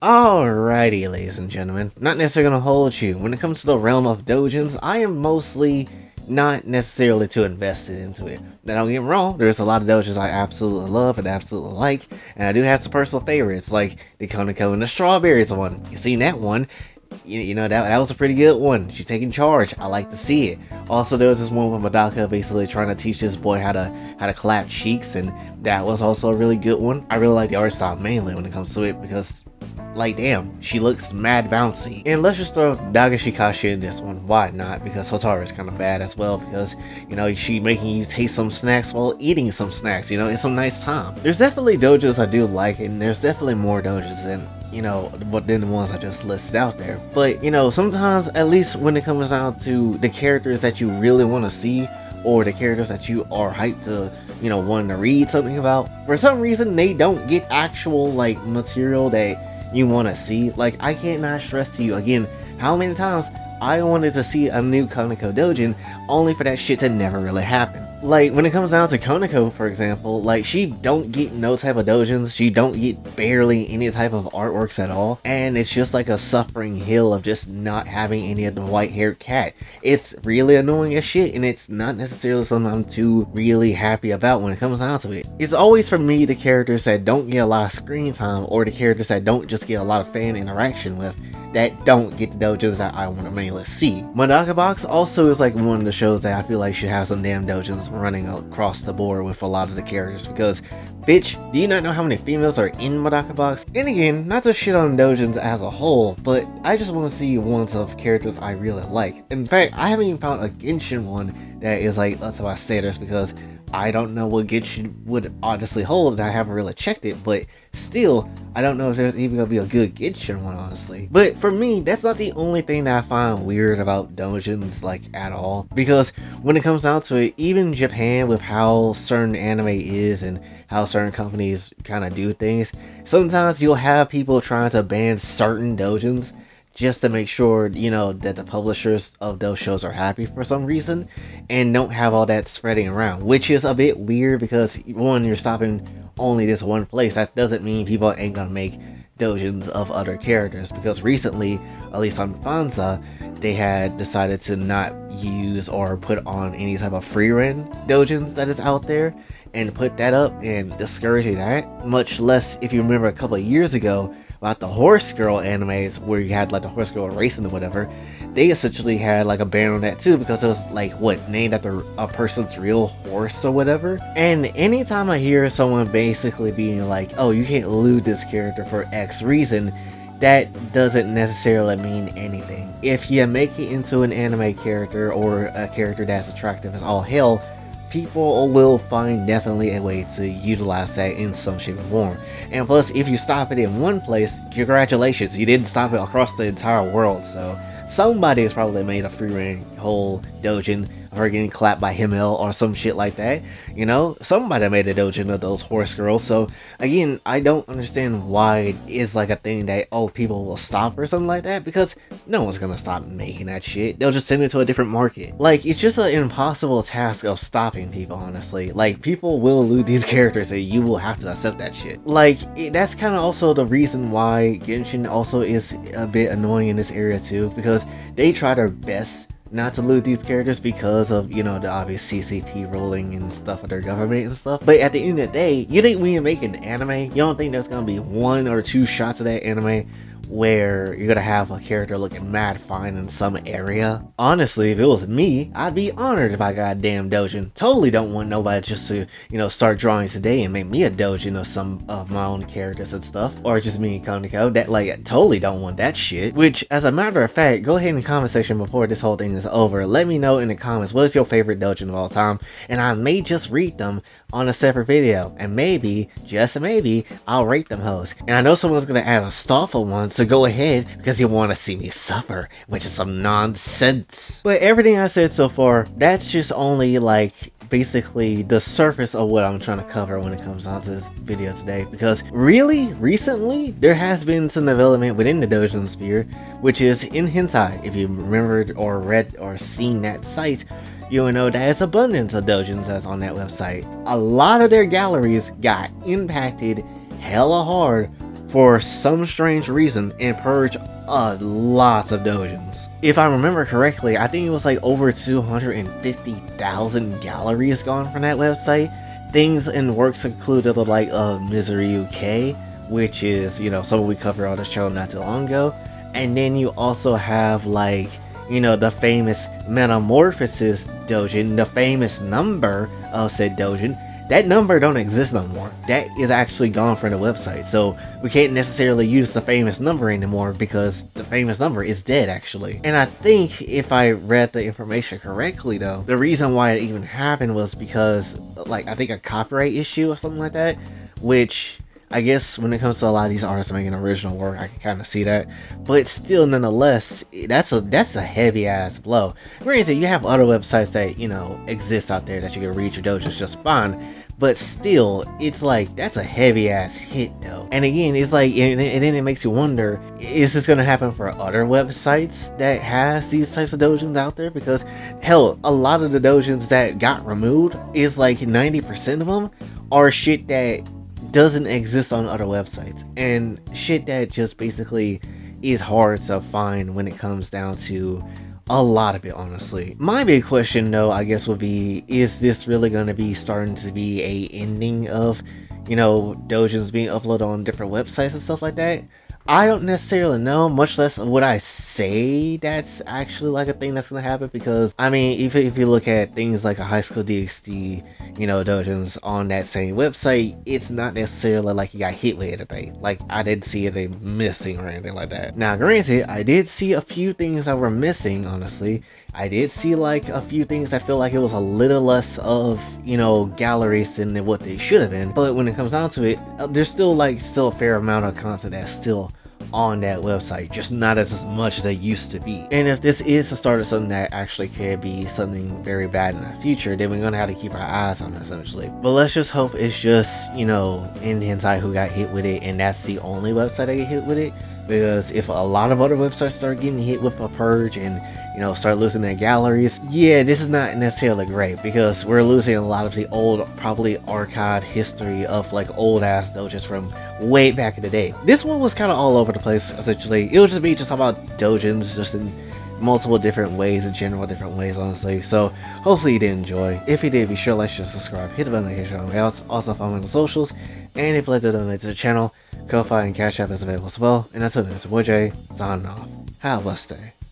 Alrighty, ladies and gentlemen, not necessarily gonna hold you. When it comes to the realm of Doujins, I am mostly not necessarily too invested into it. Now don't get me wrong, there's a lot of Doujins I absolutely love and absolutely like, and I do have some personal favorites, like the Konako and the Strawberries one. You seen that one? You know, that was a pretty good one. She's taking charge. I like to see it. Also, there was this one with Madaka basically trying to teach this boy how to clap cheeks, and that was also a really good one. I really like the art style mainly when it comes to it because, like, damn, she looks mad bouncy. And let's just throw Dagashikashi in this one. Why not? Because Hotaru is kind of bad as well, because, you know, she making you taste some snacks while eating some snacks, you know, it's some nice time. There's definitely dojos I do like, and there's definitely more dojos than, you know, than the ones I just listed out there. But, you know, sometimes, at least when it comes down to the characters that you really want to see, or the characters that you are hyped to, you know, wanting to read something about, for some reason they don't get actual, like, material that you want to see. Like, I cannot stress to you again how many times I wanted to see a new Konako Doujin only for that shit to never really happen. Like, when it comes down to Konako, for example, like, she don't get no type of doujins, she don't get barely any type of artworks at all, and it's just like a suffering hill of just not having any of the white-haired cat. It's really annoying as shit, and it's not necessarily something I'm too really happy about when it comes down to it. It's always, for me, the characters that don't get a lot of screen time, or the characters that don't just get a lot of fan interaction with, that don't get the dojins that I want to mainly see. Madaka Box also is like one of the shows that I feel like should have some damn dojins running across the board with a lot of the characters, because, bitch, do you not know how many females are in Madaka Box? And again, not to shit on dojins as a whole, but I just want to see ones of characters I really like. In fact, I haven't even found a Genshin one that is like up to my status, because I don't know what Genshin would honestly hold, and I haven't really checked it, but still, I don't know if there's even gonna be a good Genshin one, honestly. But for me, that's not the only thing that I find weird about doujins, like, at all. Because when it comes down to it, even Japan, with how certain anime is and how certain companies kind of do things, sometimes you'll have people trying to ban certain doujins just to make sure, you know, that the publishers of those shows are happy for some reason, and don't have all that spreading around, which is a bit weird, because one, you're stopping only this one place. That doesn't mean people ain't gonna make doujins of other characters, because recently, at least on Fanza, they had decided to not use or put on any type of free run doujins that is out there, and put that up and discouraging that. Much less, if you remember a couple of years ago about the horse girl animes, where you had like the horse girl racing or whatever, they essentially had like a ban on that too, because it was like, what, named after a person's real horse or whatever. And anytime I hear someone basically being like, oh, you can't loot this character for X reason, that doesn't necessarily mean anything. If you make it into an anime character, or a character that's attractive as all hell, people will find definitely a way to utilize that in some shape or form. And plus, if you stop it in one place, congratulations, you didn't stop it across the entire world. So somebody has probably made a free reign whole doujin of her getting clapped by Himmel or some shit like that. You know, somebody made a doujin of those horse girls. So again, I don't understand why it is like a thing that, oh, people will stop or something like that, because no one's gonna stop making that shit. They'll just send it to a different market. Like, it's just an impossible task of stopping people, honestly. Like, people will loot these characters and you will have to accept that shit. Like, that's kind of also the reason why Genshin also is a bit annoying in this area too, because they try their best not to loot these characters because of, you know, the obvious CCP ruling and stuff with their government and stuff. But at the end of the day, you think when you make an anime, you don't think there's gonna be one or two shots of that anime where you're gonna have a character looking mad fine in some area? Honestly, if it was me, I'd be honored if I got a damn doujin. Totally don't want nobody just to, you know, start drawing today and make me a doujin of some of my own characters and stuff, or just me and Koniko. That, like, I totally don't want that shit. Which, as a matter of fact, go ahead in the comment section before this whole thing is over. Let me know in the comments what is your favorite doujin of all time, and I may just read them on a separate video, and maybe, just maybe, I'll rate them hoes. And I know someone's gonna add a Stoffel one, so go ahead, because you want to see me suffer, which is some nonsense. But everything I said so far, that's just only like basically the surface of what I'm trying to cover when it comes down to this video today, because really recently there has been some development within the doujin sphere, which is in nhentai. If you remembered or read or seen that site, you will know there's abundance of doujins that's on that website. A lot of their galleries got impacted hella hard for some strange reason and purge lots of doujins. If I remember correctly, I think it was like over 250,000 galleries gone from that website. Things and works included like Misery UK, which is, you know, something we covered on the show not too long ago. And then you also have like, you know, the famous Metamorphosis doujin, the famous number of said doujin. That number don't exist no more. That is actually gone from the website. So we can't necessarily use the famous number anymore because the famous number is dead actually. And I think if I read the information correctly though, the reason why it even happened was because like I think a copyright issue or something like that, which I guess when it comes to a lot of these artists making original work, I can kind of see that. But still, nonetheless, that's a heavy ass blow. Granted, you have other websites that, you know, exist out there that you can read your doujins just fine. But still, it's like, that's a heavy ass hit though. And again, it's like, and then it makes you wonder, is this going to happen for other websites that has these types of doujins out there? Because hell, a lot of the doujins that got removed is like 90% of them are shit that doesn't exist on other websites, and shit that just basically is hard to find when it comes down to a lot of it, honestly. My big question though, I guess, would be, is this really going to be starting to be a ending of, you know, doujins being uploaded on different websites and stuff like that? I don't necessarily know, much less would I say that's actually like a thing that's going to happen, because I mean, if you look at things like a High School DxD, you know, doujins on that same website, it's not necessarily like you got hit with anything. Like, I didn't see anything missing or anything like that. Now granted, I did see a few things that were missing, honestly. I did see like a few things that feel like it was a little less of, you know, galleries than what they should have been. But when it comes down to it, there's still a fair amount of content that's still on that website, just not as much as they used to be. And if this is the start of something that actually could be something very bad in the future, then we're gonna have to keep our eyes on it essentially. But let's just hope it's just, you know, nhentai who got hit with it, and that's the only website that get hit with it. Because if a lot of other websites start getting hit with a purge and, you know, start losing their galleries, yeah, this is not necessarily great, because we're losing a lot of the old, probably archived history of like old ass doujins from way back in the day. This one was kind of all over the place essentially. It was just me just talking about doujins just in multiple different ways, in general different ways, honestly. So hopefully you did enjoy. If you did, be sure to like, share, subscribe, hit the bell notification else. Also follow me on the socials, and if you'd like to donate to the channel, Kofi and Cash App is available as well. And that's it, it's your boy Jay, signing off. Have a blessed day.